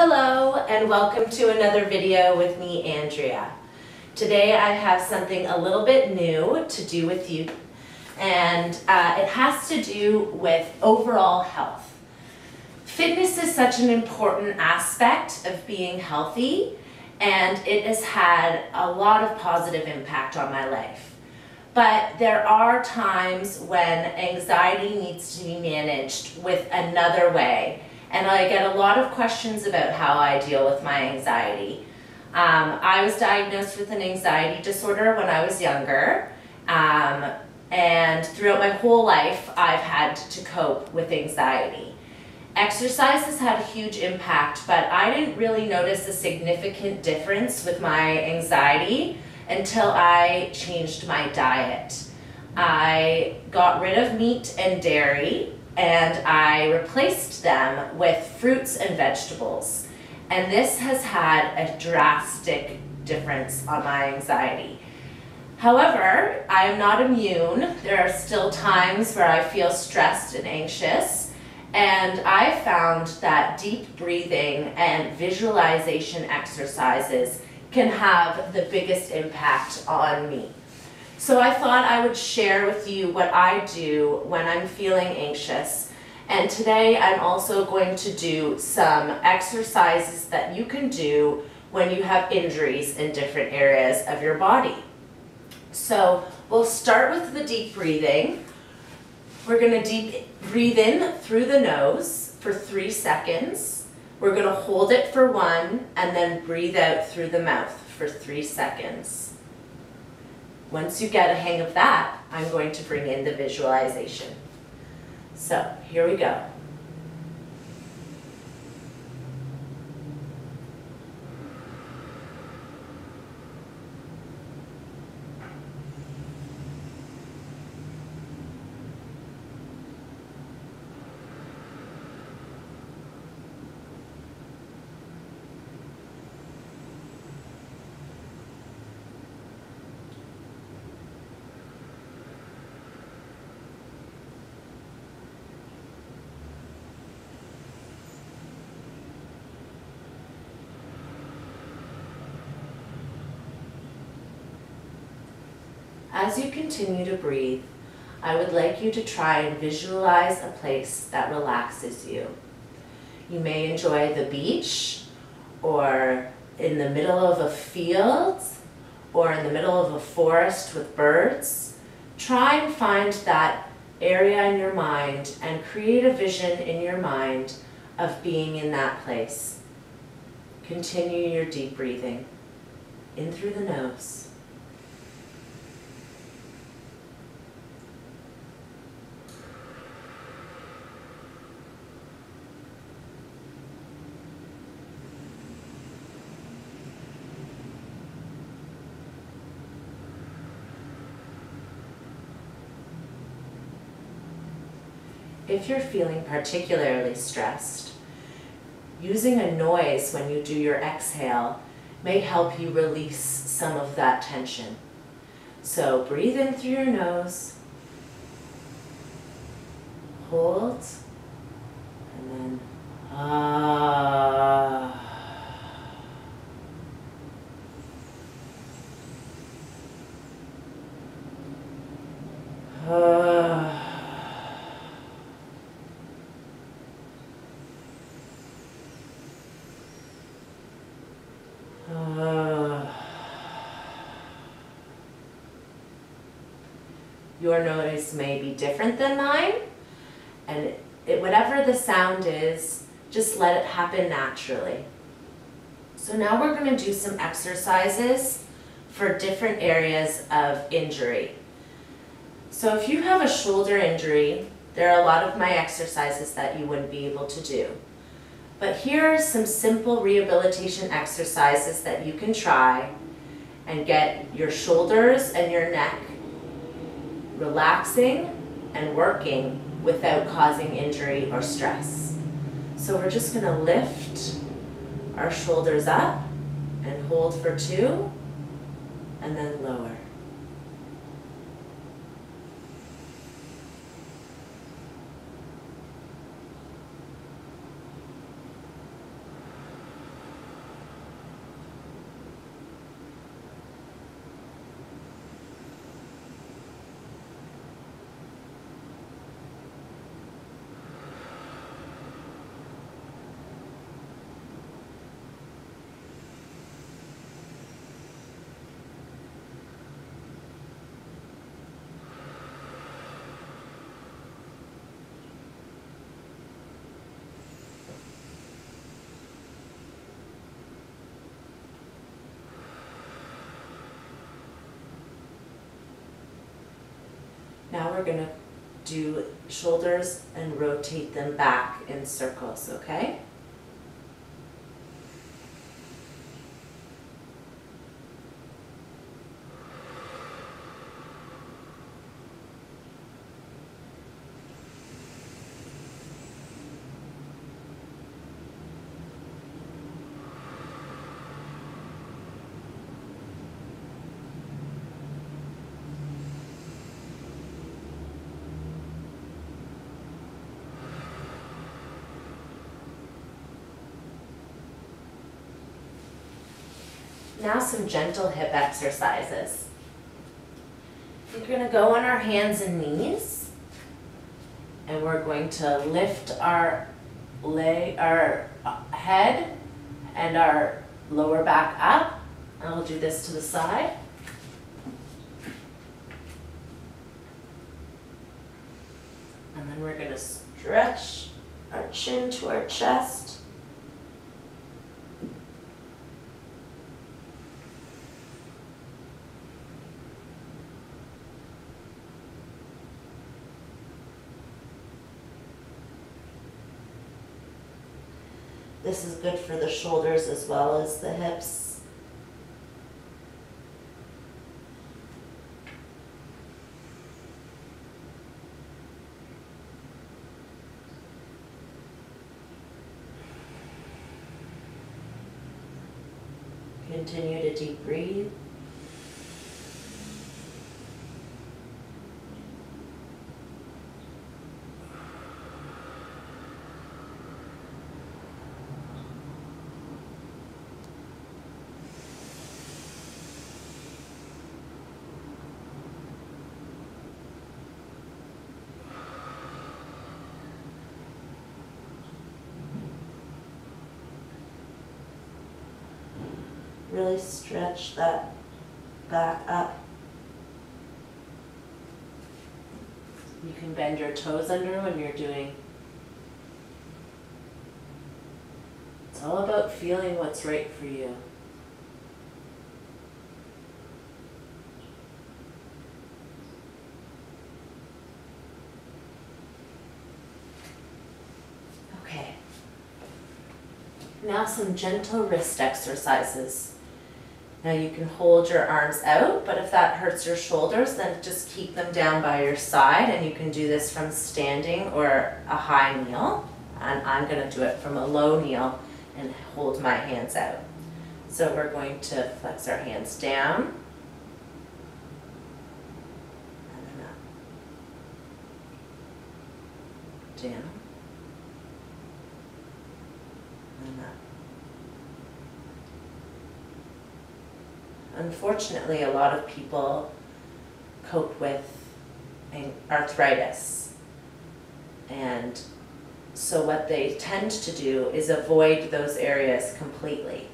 Hello and welcome to another video with me, Andrea. Today I have something a little bit new to do with you, and it has to do with overall health. Fitness is such an important aspect of being healthy, and it has had a lot of positive impact on my life. But there are times when anxiety needs to be managed with another way. And I get a lot of questions about how I deal with my anxiety. I was diagnosed with an anxiety disorder when I was younger, and throughout my whole life I've had to cope with anxiety. Exercise has had a huge impact, but I didn't really notice a significant difference with my anxiety until I changed my diet. I got rid of meat and dairy, and I replaced them with fruits and vegetables. And this has had a drastic difference on my anxiety. However, I am not immune. There are still times where I feel stressed and anxious, and I found that deep breathing and visualization exercises can have the biggest impact on me. So I thought I would share with you what I do when I'm feeling anxious. And today I'm also going to do some exercises that you can do when you have injuries in different areas of your body. So we'll start with the deep breathing. We're going to deep breathe in through the nose for 3 seconds. We're going to hold it for 1 and then breathe out through the mouth for 3 seconds. Once you get a hang of that, I'm going to bring in the visualization. So here we go. As you continue to breathe, I would like you to try and visualize a place that relaxes you. You may enjoy the beach, or in the middle of a field, or in the middle of a forest with birds. Try and find that area in your mind and create a vision in your mind of being in that place. Continue your deep breathing in through the nose. If you're feeling particularly stressed, using a noise when you do your exhale may help you release some of that tension. So breathe in through your nose, hold, and then Your noise may be different than mine, and whatever the sound is, just let it happen naturally. So now we're going to do some exercises for different areas of injury. So if you have a shoulder injury, there are a lot of my exercises that you wouldn't be able to do. But here are some simple rehabilitation exercises that you can try and get your shoulders and your neck relaxing and working without causing injury or stress. So we're just going to lift our shoulders up and hold for 2 and then lower. Now we're going to do shoulders and rotate them back in circles, okay? Now some gentle hip exercises. We're going to go on our hands and knees, and we're going to lift our head and our lower back up, and we'll do this to the side. And then we're going to stretch our chin to our chest. This is good for the shoulders as well as the hips. Continue to deep breathe. Really stretch that back up. You can bend your toes under when you're doing. It's all about feeling what's right for you. Okay. Now some gentle wrist exercises. Now you can hold your arms out, but if that hurts your shoulders, then just keep them down by your side, and you can do this from standing or a high kneel. And I'm going to do it from a low kneel and hold my hands out. So we're going to flex our hands down and then up, down, and up. Unfortunately, a lot of people cope with arthritis, and so what they tend to do is avoid those areas completely.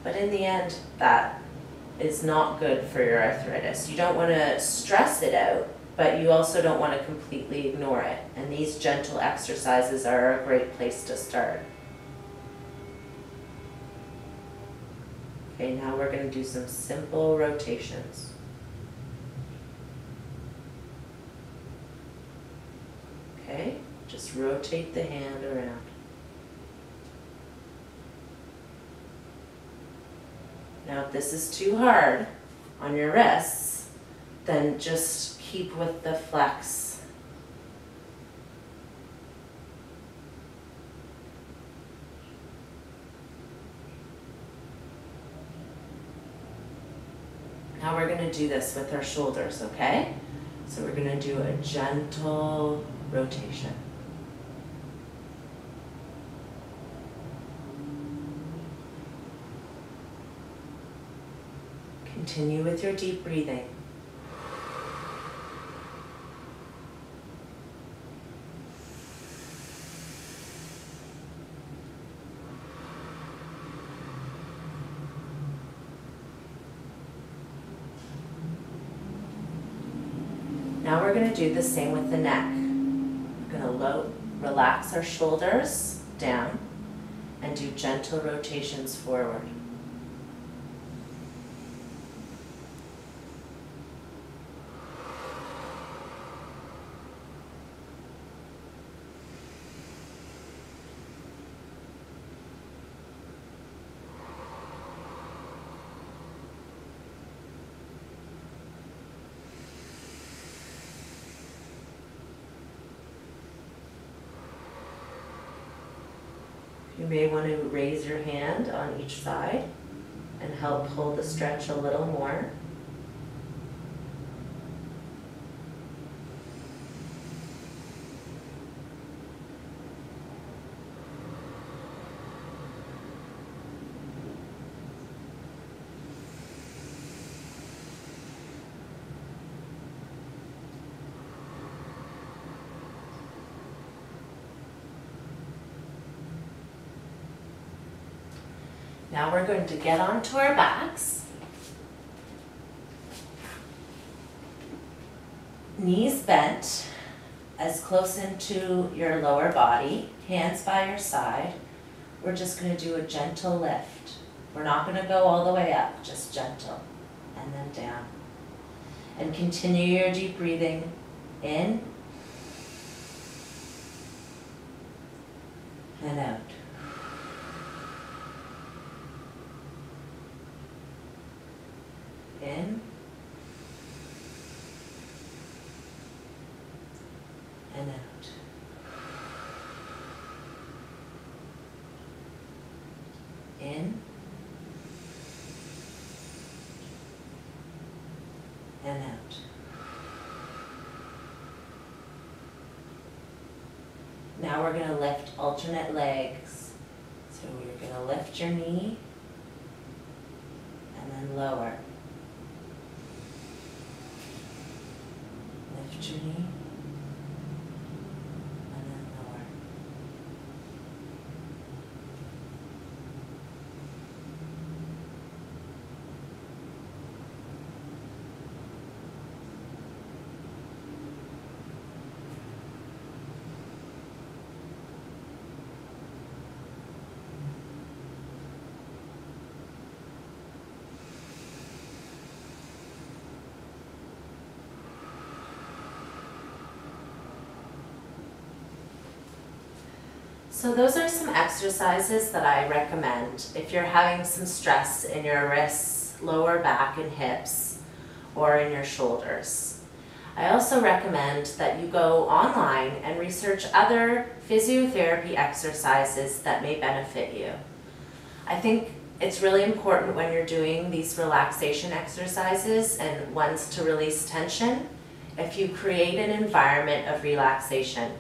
But in the end, that is not good for your arthritis. You don't want to stress it out, but you also don't want to completely ignore it. And these gentle exercises are a great place to start. Okay, now we're going to do some simple rotations. Okay, just rotate the hand around. Now if this is too hard on your wrists, then just keep with the flex. Now we're going to do this with our shoulders, okay? So we're going to do a gentle rotation. Continue with your deep breathing. Now we're going to do the same with the neck. We're going to relax our shoulders down and do gentle rotations forward. You may want to raise your hand on each side and help pull the stretch a little more. Now we're going to get onto our backs. Knees bent as close into your lower body, hands by your side. We're just going to do a gentle lift. We're not going to go all the way up, just gentle, and then down. And continue your deep breathing in and out. In and out. In and out. Now we're going to lift alternate legs. So you're going to lift your knee and then lower. Lift your knee and then lower. So those are some exercises that I recommend if you're having some stress in your wrists, lower back and hips, or in your shoulders. I also recommend that you go online and research other physiotherapy exercises that may benefit you. I think it's really important when you're doing these relaxation exercises and ones to release tension, if you create an environment of relaxation.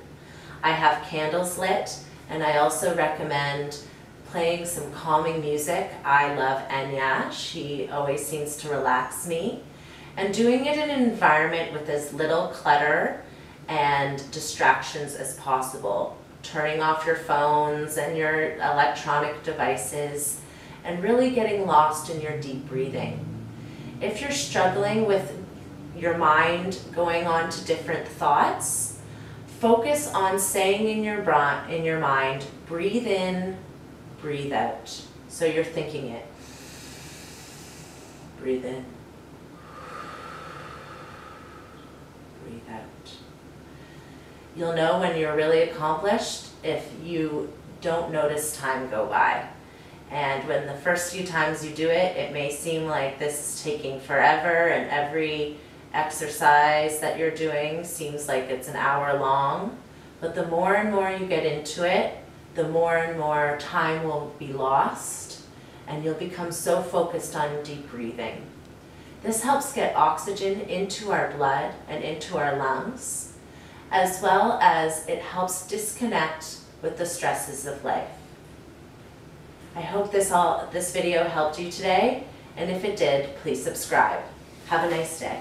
I have candles lit, and I also recommend playing some calming music. I love Andrea. She always seems to relax me. And doing it in an environment with as little clutter and distractions as possible. Turning off your phones and your electronic devices and really getting lost in your deep breathing. If you're struggling with your mind going on to different thoughts, focus on saying in your mind, breathe in, breathe out. So you're thinking it. Breathe in. Breathe out. You'll know when you're really accomplished if you don't notice time go by. And when the first few times you do it, it may seem like this is taking forever and every exercise that you're doing seems like it's an hour long, but the more and more you get into it, the more and more time will be lost and you'll become so focused on deep breathing. This helps get oxygen into our blood and into our lungs, as well as it helps disconnect with the stresses of life. I hope this video helped you today, and if it did, please subscribe. Have a nice day.